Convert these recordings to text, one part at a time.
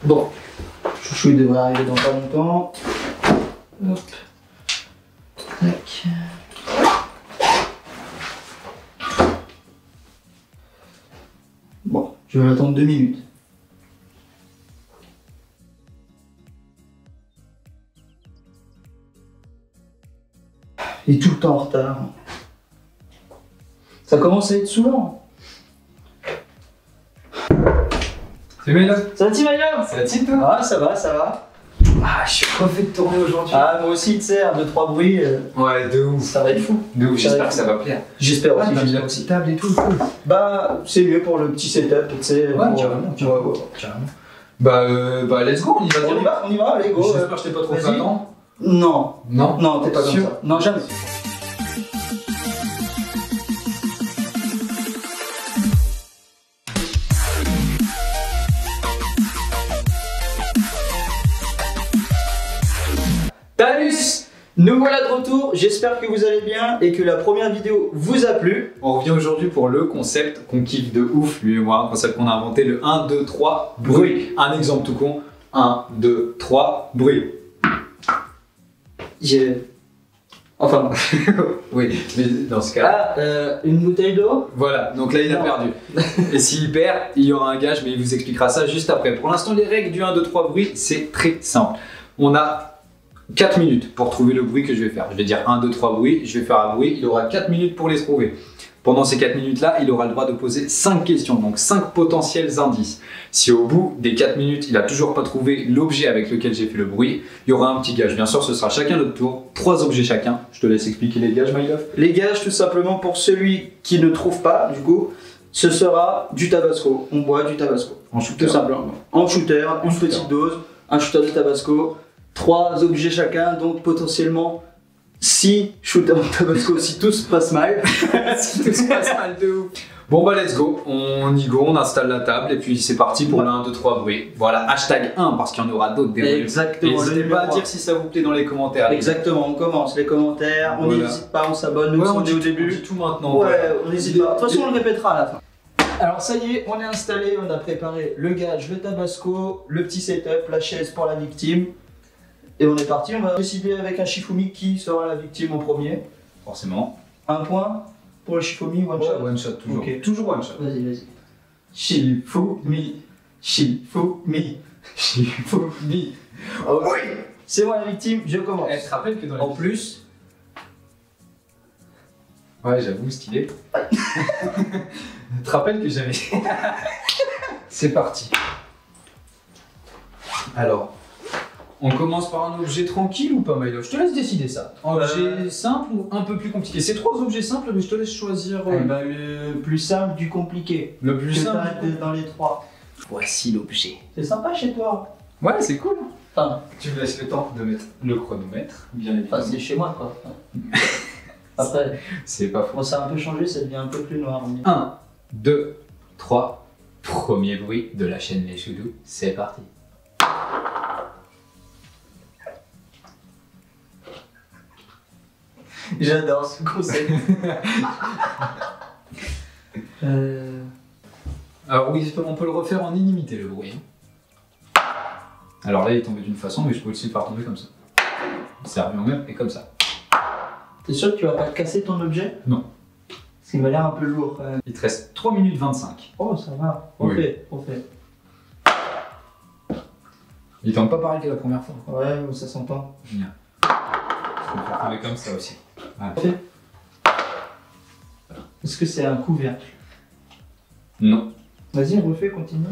Bon, Chouchou il devrait arriver dans pas longtemps. Hop. Tac. Bon, je vais attendre 2 minutes. Il est tout le temps en retard. Ça commence à être saoulant. C'est Maïla. Ça va, Timaïa? C'est la team toi? Ah, ça va, ça va. Ah, je suis refait de tourner aujourd'hui. Ah, moi aussi, tu sais, 2-3 bruits, Ouais, de ouf. ça va être fou. De ouf, j'espère que ça va plaire. J'espère Ah, aussi. t'as mis la j'espère aussi. petite table et tout, cool. Bah, c'est mieux pour le petit setup, tu sais. Ouais, pour- carrément, ouais. carrément. Bah, let's go, on y va direct. On y va, allez, go. J'espère que je t'ai pas trop fait Vas-y. attendre. Non, Non. non, t'es pas comme Sûr? ça. Non, jamais. Salut! Nous voilà de retour, j'espère que vous allez bien et que la première vidéo vous a plu. On revient aujourd'hui pour le concept qu'on kiffe de ouf, lui et moi, un concept qu'on a inventé, le 1, 2, 3, bruit. Un exemple tout con, 1, 2, 3, bruit. Enfin, Oui, mais dans ce cas, une bouteille d'eau. voilà, donc là il a Non. perdu. Et s'il perd, il y aura un gage, mais il vous expliquera ça juste après. Pour l'instant, les règles du 1, 2, 3 bruit, c'est très simple. On a 4 minutes pour trouver le bruit que je vais faire. Je vais dire 1, 2, 3 bruits, je vais faire un bruit, il aura 4 minutes pour les trouver. Pendant ces 4 minutes-là, il aura le droit de poser 5 questions, donc 5 potentiels indices. Si au bout des 4 minutes, il n'a toujours pas trouvé l'objet avec lequel j'ai fait le bruit, il y aura un petit gage. Bien sûr, ce sera chacun notre tour, 3 objets chacun. Je te laisse expliquer les gages, my love. Les gages, tout simplement, pour celui qui ne trouve pas, du coup, ce sera du tabasco. On boit du tabasco. En Tout simplement. En shooter, une shooter. petite dose, un shooter de tabasco, 3 objets chacun, donc potentiellement 6 shooters de tabasco si tout se passe mal. Si tout se passe mal de ouf. Bon bah let's go, on y go, on installe la table et puis c'est parti pour le 1, 2, 3 bruits. Voilà, hashtag 1 parce qu'il y en aura d'autres des bruits. Exactement. N'hésitez le pas à numéro dire si ça vous plaît dans les commentaires. Exactement, on commence les commentaires, on Voilà. n'hésite pas, on s'abonne, nous Ouais, on est au on dit début. tout maintenant. Ouais, on n'hésite pas. De toute façon, on le répétera à la fin. Alors ça y est, on est installé, on a préparé le gage, le tabasco, le petit setup, la chaise pour la victime. Et on est parti, on va décider avec un Shifumi qui sera la victime en premier. Forcément. Un point pour le Shifumi, one Ouais, shot. one shot toujours. Ok. Toujours one shot. Vas-y, vas-y. Shifumi, Shifumi, Shifumi. Oh, oui, c'est moi la victime, je commence. Elle te rappelle que dans En plus, Ouais, j'avoue, stylé. Tu te rappelles que j'avais. C'est parti. Alors, on commence par un objet tranquille ou pas, Milo? Je te laisse décider ça. Un objet simple ou un peu plus compliqué? C'est 3 objets simples, mais je te laisse choisir le plus simple du compliqué. le plus Que simple. t'arrêtes dans les 3. Voici l'objet. C'est sympa chez toi. Ouais, c'est cool. Enfin, Tu me laisses le temps de mettre le chronomètre, bien évidemment. c'est chez moi quoi. Après, C'est pas faux. bon, ça a un peu changé, ça devient un peu plus noir. Mais... 1, 2, 3. Premier bruit de la chaîne Les Choudous, c'est parti. J'adore ce concept. Alors oui, on peut le refaire en illimité le bruit. Alors là, il est tombé d'une façon, mais je peux aussi le faire tomber comme ça. Ça revient au même et comme ça. T'es sûr que tu vas pas casser ton objet? Non. Parce qu'il m'a l'air un peu lourd quand même. Il te reste 3 minutes 25. Oh, ça va. Oui. On fait. Il tombe pas pareil que la première fois. Ouais, ça s'entend. Bien. Je peux le faire tomber comme ça aussi. Voilà. Est-ce que c'est un couvercle? Non. Vas-y, refais, continue.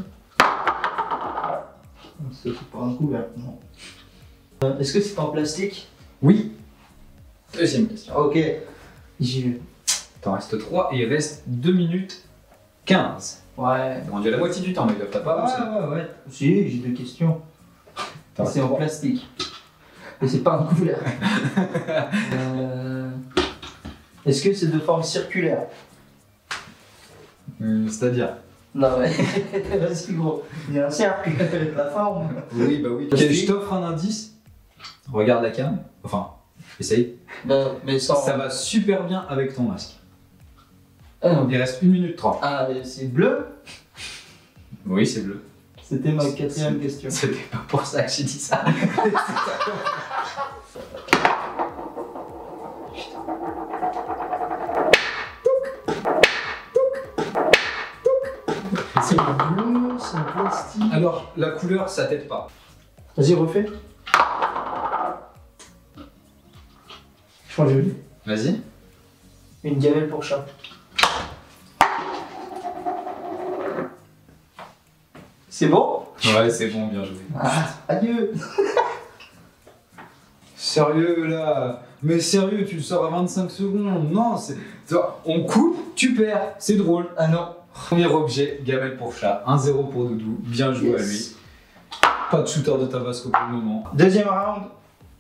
C'est pas un couvercle, non. Est-ce que c'est en plastique? Oui. Deuxième question. Ok, j'y vais. T'en restes 3 et il reste 2 minutes 15. Ouais. On rendu à la moitié du temps, mais t'as pas avancé. Ouais. Si, j'ai 2 questions. T'en C'est en restes plastique. Et c'est pas un couvercle. Est-ce que c'est de forme circulaire? C'est-à-dire? Non, mais. Vas-y, gros. Il y a un cercle avec la forme. Oui, bah oui. Ok, je t'offre un indice. Regarde la cam. Enfin, essaye. Mais sans. Ça va super bien avec ton masque. Ah, Il reste 1 minute 30. ah, c'est bleu? Oui, c'est bleu. C'était ma 4e question. C'était pas pour ça que j'ai dit ça. C'est bleu, c'est un plastique. Alors, la couleur, ça t'aide pas. Vas-y, refais. Je crois que j'ai eu. Vas-y. Une gamelle pour chat. C'est bon? Ouais, c'est bon, bien joué. Ah, adieu. Sérieux là? Mais sérieux, tu le sors à 25 secondes. Non, c'est. On coupe, tu perds. C'est drôle. Ah non. Premier objet, gamelle pour chat. 1-0 pour Doudou. Bien joué à lui. Pas de shooter de Tabasco pour le moment. Deuxième round,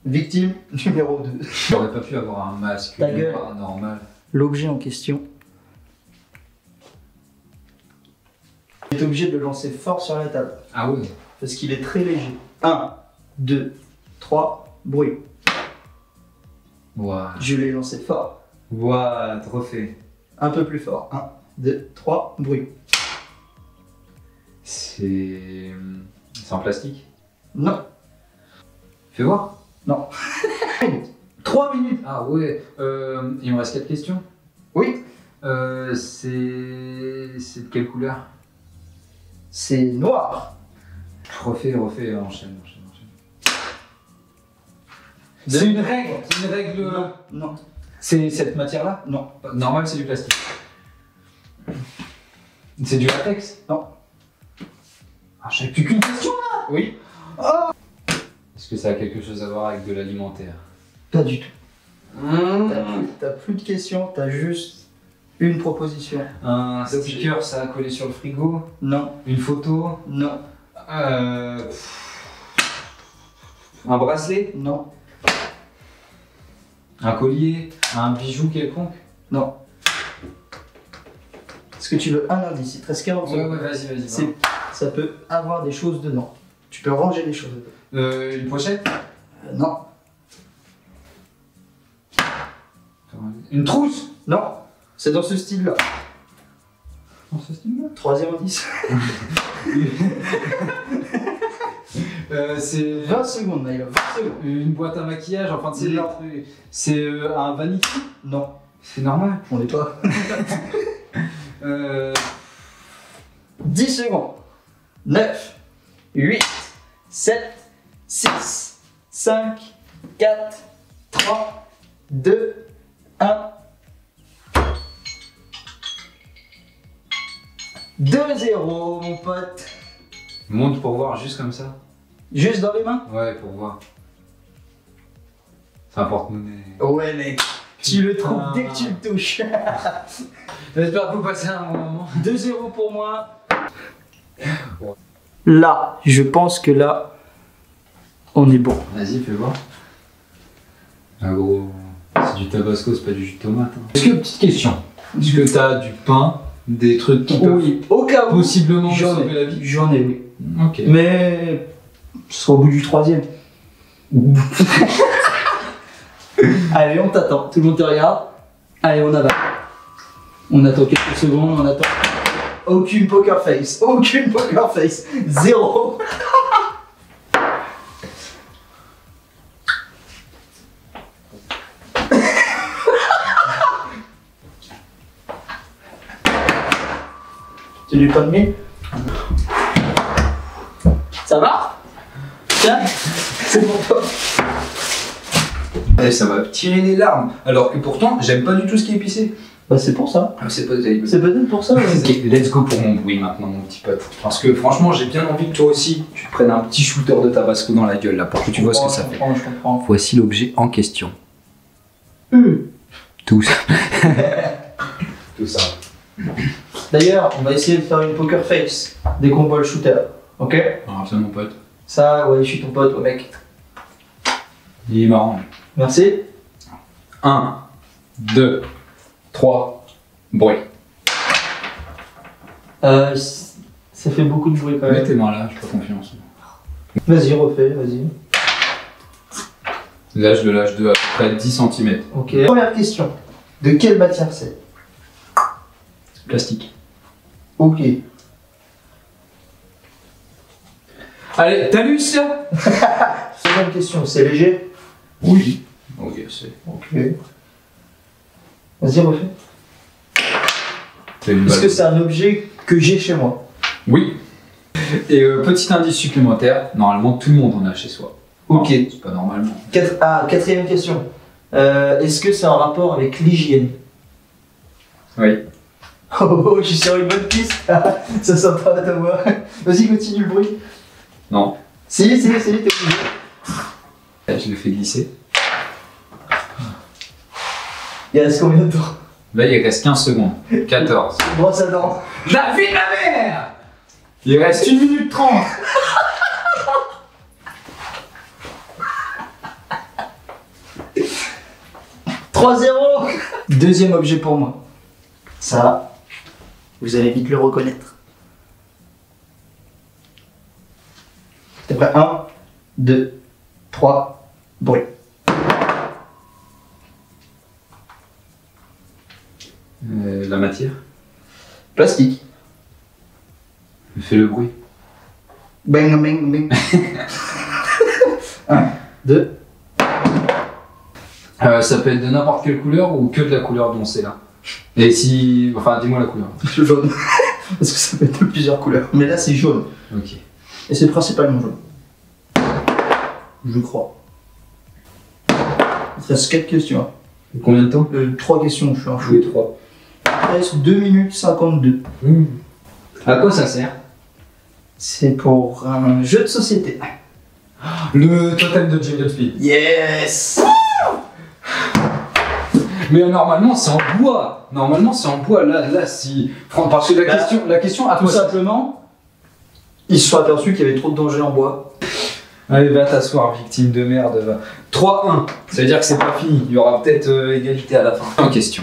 victime numéro 2. J'aurais pas pu avoir un masque Ta gueule. normal. L'objet en question. Tu es obligé de le lancer fort sur la table. Ah ouais. Parce qu'il est très léger. 1, 2, 3, bruit. Ouah. Je l'ai lancé fort. Ouah, refait. Un peu plus fort. 1, 2, 3, bruit. C'est en plastique? Non. Fais voir. Non. 3 minutes. Ah ouais. Il me reste 4 questions. Oui. C'est de quelle couleur? C'est noir. Refais, enchaîne. C'est une règle. Non. Non. C'est cette matière-là? Non. Normal, c'est du plastique. C'est du latex? Non. Ah, j'ai plus qu'une question là! Oui. Est-ce que ça a quelque chose à voir avec de l'alimentaire? Pas du tout. T'as plus de questions, t'as juste une proposition. Un sticker, ça a collé sur le frigo? Non. Une photo? Non. Un bracelet? Non. Un collier? Un bijou quelconque? Non. Est-ce que tu veux un indice? Il te reste 40 secondes. Ouais, vas-y. C'est- Ça peut avoir des choses dedans. Tu peux ranger des choses dedans. Une pochette? Non. Une trousse? Non. C'est dans ce style-là. Dans ce style-là? 3e indice. C'est 20 secondes, Naïla. 20 secondes. une boîte à maquillage, enfin c'est Non. c'est un vanity? Non. C'est normal. On n'est pas. 10 10 secondes. 9, 8, 7, 6, 5, 4, 3, 2, 1. 2-0, mon pote. Monte pour voir juste comme ça. Juste dans les mains? Ouais, pour voir. C'est un porte-monnaie. Ouais, mec. Tu le trouves Ah. dès que tu le touches. J'espère que vous passez un bon moment. 2-0 pour moi. Là, je pense que là, on est bon. Vas-y, fais voir. Ah gros, c'est du tabasco, c'est pas du jus de tomate. Est-ce que, petite question, est-ce que t'as du pain, des trucs qui peuvent Oui, au cas où. possiblement me J'en sauver la ai, vie? j'en ai, oui. Ok. Mais ce sera au bout du 3e. Allez, on t'attend. Tout le monde te regarde. Allez, on avance. On attend quelques secondes, on attend. Aucune poker face. Aucune poker face. 0. Tu lui pas de mille? Ça va? Tiens, c'est pour toi. Et ça va tirer les larmes. Alors que pourtant, j'aime pas du tout ce qui est épicé. Bah c'est pour ça. Ah, c'est pas terrible. C'est peut-être pour ça. Ouais. Ok, let's go pour mon bruit maintenant, mon petit pote. Parce que franchement, j'ai bien envie que toi aussi, tu te prennes un petit shooter de tabasco dans la gueule là, pour que tu vois ce que ça fait. Je comprends. Voici l'objet en question. Tout ça. Tout ça. D'ailleurs, on va essayer de faire une poker face dès qu'on voit le shooter. Ok? Alors, c'est mon pote. Ça, ouais, je suis ton pote, ouais, mec. Il est marrant. Merci. 1, 2, 3, bruit. Ça fait beaucoup de bruit quand Mets même. tes mains là, j'ai pas confiance. Vas-y, refais, vas-y. L'âge de l'âge de à peu près 10 cm. Ok. Première question. De quelle matière c'est? Plastique. Ok. Allez, t'as lu ça? Seconde question, c'est léger? Oui. Ok, c'est. Ok. Vas-y, refais. C'est une Est-ce balle. que c'est un objet que j'ai chez moi? Oui. Et petit indice supplémentaire, normalement tout le monde en a chez soi. Ok. Non, c'est pas normalement. Quatrième question. Est-ce que c'est en rapport avec l'hygiène? Oui. Oh, je suis sur une bonne piste. Ça sent pas ta voix. Vas-y, continue le bruit. Non. Si, t'es obligé. Je le fais glisser. Il reste combien de temps? Là, il reste 15 secondes. 14. Brosse à dents. La vie de ma mère! Il reste 1 minute 30. « 3-0 » Deuxième objet pour moi. Ça, vous allez vite le reconnaître. T'es prêt? 1, 2, 3, bruit. La matière. Plastique. Fais le bruit. Bang, bang, bang. 1, 2. Ça peut être de n'importe quelle couleur ou que de la couleur dont c'est là. Et si. Enfin, dis-moi la couleur. Jaune. Parce que ça peut être de plusieurs couleurs. Mais là, c'est jaune. Ok. Et c'est principalement jaune. Je crois. Il te reste 4 questions. Combien de temps? 3 questions, je suis un Tous fou. les 3. Il reste 2 minutes 52. À quoi ça sert? C'est pour un jeu de société. Le totem de James Speed. Yes! Mais normalement, c'est en bois. Normalement, c'est en bois. Là, si. Parce que la question à Tout toi. simplement, ils se sont aperçus qu'il y avait trop de danger en bois. Allez, va t'asseoir, victime de merde. 3-1. Ça veut dire que c'est pas fini. Il y aura peut-être égalité à la fin. En question.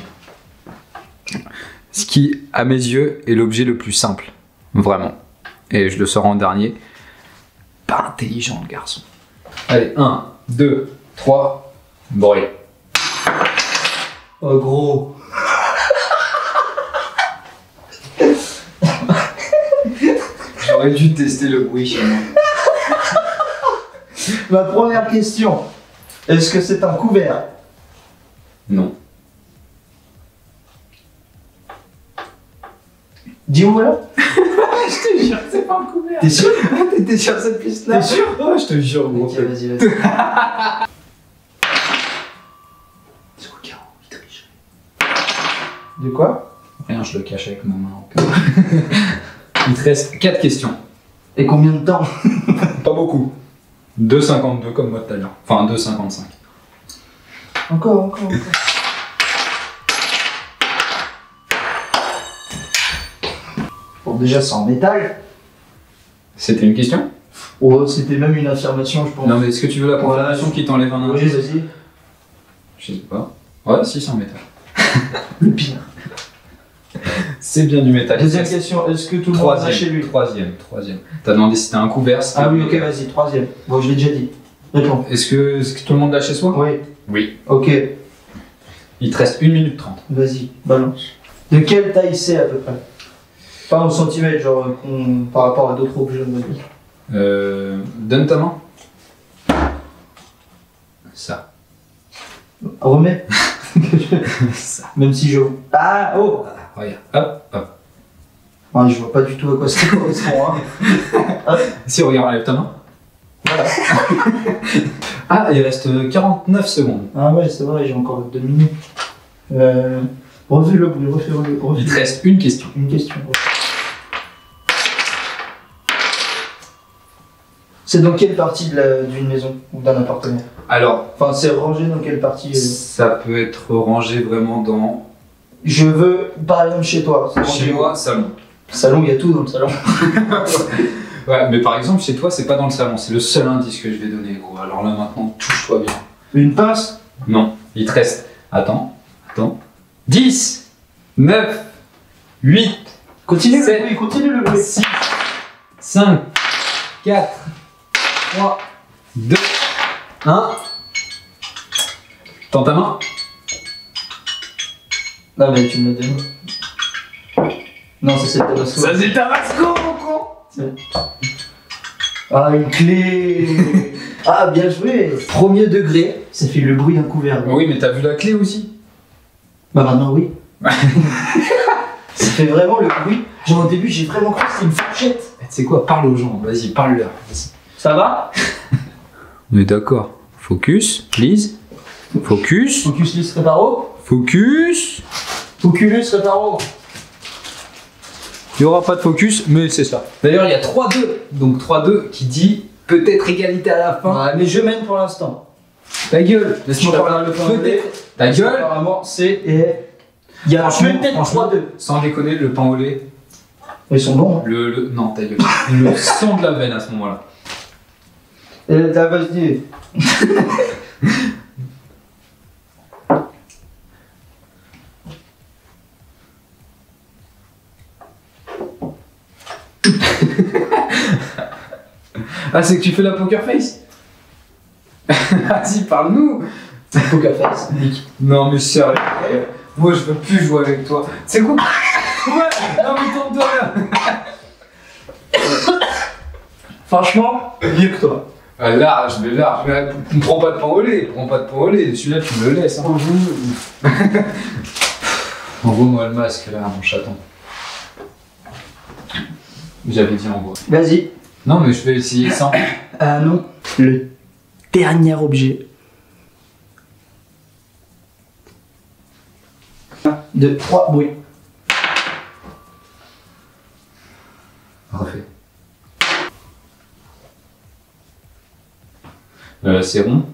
Ce qui, à mes yeux, est l'objet le plus simple. Vraiment. Et je le sors en dernier. Pas intelligent, le garçon. Allez, 1, 2, 3, bruit. Oh gros! J'aurais dû tester le bruit chez moi. Ma première question. Est-ce que c'est un couvert? Non. Dis-moi voilà. Je te jure, c'est pas un couvert. T'es sûr? T'étais sur cette piste-là? T'es sûr? Oh, je te jure, gros. Ok, vas-y. C'est quoi, Caro? Il triche. De quoi? Rien, je le cache avec ma main. Il te reste 4 questions. Et combien de temps? Pas beaucoup. 2,52 comme moi tout à l'heure. Enfin, 2,55. Encore. Bon, déjà, c'est en métal. C'était une question? Oh, c'était même une affirmation, je pense. Non, mais est-ce que tu veux la confirmation qui t'enlève un Oui, indice? vas-y. Je sais pas. Ouais, si, c'est en métal. Le pire. C'est bien du métal. Deuxième question, est-ce que tout le monde a chez lui? Troisième. T'as demandé si c'était un couvert. c'était Ah oui, un ok, métal. vas-y, troisième. Bon, je l'ai déjà dit. Réponds. Est-ce que tout le monde l'a chez soi? Oui. Oui. Ok, Il te reste 1 minute 30. vas-y, balance. De quelle taille c'est à peu près? Pas en centimètres, genre par rapport à d'autres objets, on va dire. Donne ta main. Ça. Remets. Ça. Même si je. Ah, oh! Regarde. Hop. Ah, je vois pas du tout à quoi ça correspond. Hein. Si, regarde, enlève ta main. Voilà. Ah, il reste 49 secondes. Ah ouais, c'est vrai, j'ai encore 2 minutes. Refais le bruit, refais. Il te reste une question. Une question. C'est dans quelle partie d'une maison ou d'un appartement? Alors, Enfin, c'est rangé dans quelle partie? ça peut être rangé vraiment dans... Je veux, par exemple, chez toi. c'est rangé Chez où? moi, salon. Salon, il y a tout dans le salon. Ouais, mais par exemple, chez toi, c'est pas dans le salon. C'est le seul indice que je vais donner, gros. Alors là, maintenant, touche-toi bien. Une pince? Non, il te reste... Attends. 10, 9, 8, Continue Sept. le bruit, continue le bruit. 6, 5, 4, 3, 2, 1. Tends ta main. Non, mais tu me le donnes. Non, c'est Tabasco. Ça, c'est Tabasco, mon con. Ah, une clé. Ah, bien joué. Premier degré, ça fait le bruit d'un couvert. Oui, mais t'as vu la clé aussi? Bah maintenant oui. Ça fait vraiment le bruit. Genre au début j'ai vraiment cru que c'était une fourchette. Tu sais quoi, parle aux gens, vas-y, parle-leur. Ça va? On est d'accord. Focus, please. Focus. Focus Lys Reparo. Focus. Focus Reparo. Il n'y aura pas de focus, mais c'est ça. D'ailleurs, il y a 3-2. Donc 3-2 qui dit peut-être égalité à la fin. Ouais, mais je mène pour l'instant. Ta gueule, laisse-moi parler le pain au lait. Ta gueule. Apparemment c'est... Il y a peut-être 3-2. Sans déconner, le pain au lait. Ils sont bons. Hein. Non, ta gueule. Le sang de la veine à ce moment-là. Et t'as pas dit. Ah, c'est que tu fais la poker face? Vas-y, parle-nous. Poker face, Nick. Non, mais sérieux. Moi, je veux plus jouer avec toi. C'est quoi? Ouais, non, mais tourne-toi là. Franchement, mieux que toi. Ah, large, mais large. Mais prends pas de pain au lait. Prends pas de pain au lait. Celui-là, tu me le laisses. Hein. Envoie-moi le masque là, mon chaton. J'avais dit envoie. Vas-y. Non, mais je vais essayer sans. Ah non. Le dernier objet. 1, 2, 3, bruit. Refait. C'est rond.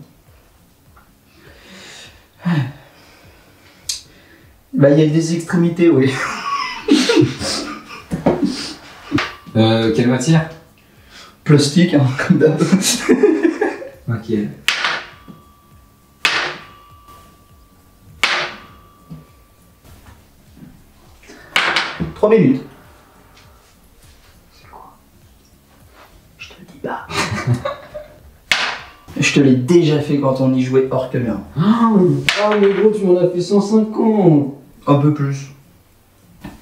Bah, il y a des extrémités, oui. Quelle matière? Plastique, hein, comme d'hab. Ok. Trois minutes. C'est quoi? Je te le dis pas. Je te l'ai déjà fait quand on y jouait hors caméra. Ah, mais gros, tu m'en as fait 150. Un peu plus.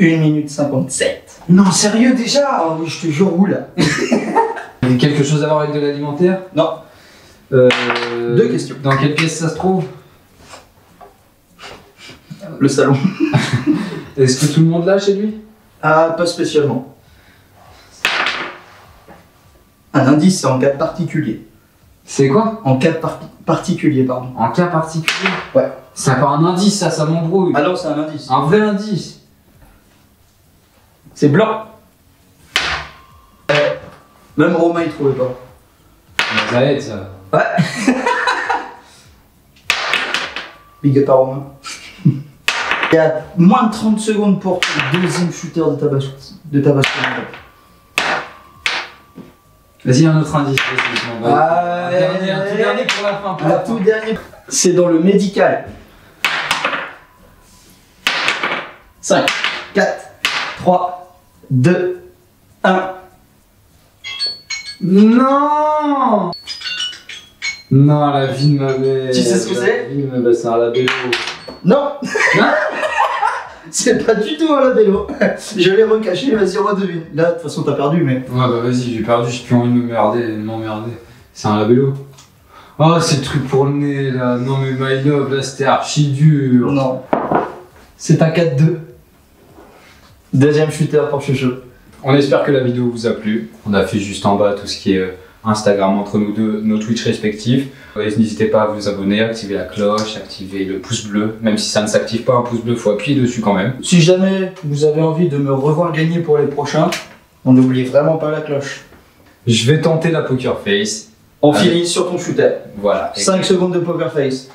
1 minute 57. Non, sérieux déjà? Ah oui, je te jure, où là? Quelque chose à voir avec de l'alimentaire? Non. Deux questions. Dans quelle pièce ça se trouve? Le salon. Est-ce que tout le monde l'a chez lui? Ah, pas spécialement. Un indice, c'est en cas particulier. C'est quoi? En cas particulier, pardon. En cas particulier? Ouais. C'est encore un indice, ça m'embrouille. Ah non, c'est un indice. Un vrai indice. C'est blanc. Même Romain, il trouvait pas. Ça aide, ça. Ouais. Big up à Romain. Il y a moins de 30 secondes pour le deuxième shooter de Tabasco. Vas-y, un autre indice. Ah, un tout dernier pour la fin. Un tout dernier. C'est dans le médical. 5, 4, 3, 2, 1. Non! Non, la vie de ma mère. Tu sais ce que c'est? C'est un labello. Non. C'est pas du tout un labello. Je l'ai recaché, vas-y, redevine. Là, de toute façon, t'as perdu, mais... Ouais, bah vas-y, j'ai perdu, j'ai plus envie de m'emmerder. C'est un labello. Oh, c'est le truc pour le nez, là. Non, mais my love, là, c'était archi dur. Non. C'est un 4-2. Deuxième shooter pour Chucho. On espère que la vidéo vous a plu. On a fait juste en bas tout ce qui est Instagram entre nous deux, nos Twitch respectifs. N'hésitez pas à vous abonner, activer la cloche, activer le pouce bleu. Même si ça ne s'active pas un pouce bleu, faut appuyer dessus quand même. Si jamais vous avez envie de me revoir gagner pour les prochains, on n'oublie vraiment pas la cloche. Je vais tenter la poker face. On finit sur ton shooter. Voilà. 5 secondes de poker face.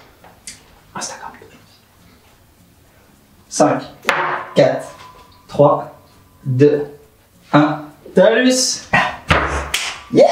Instagram. 5, 4, 3, 2, 1. Talus! Yes!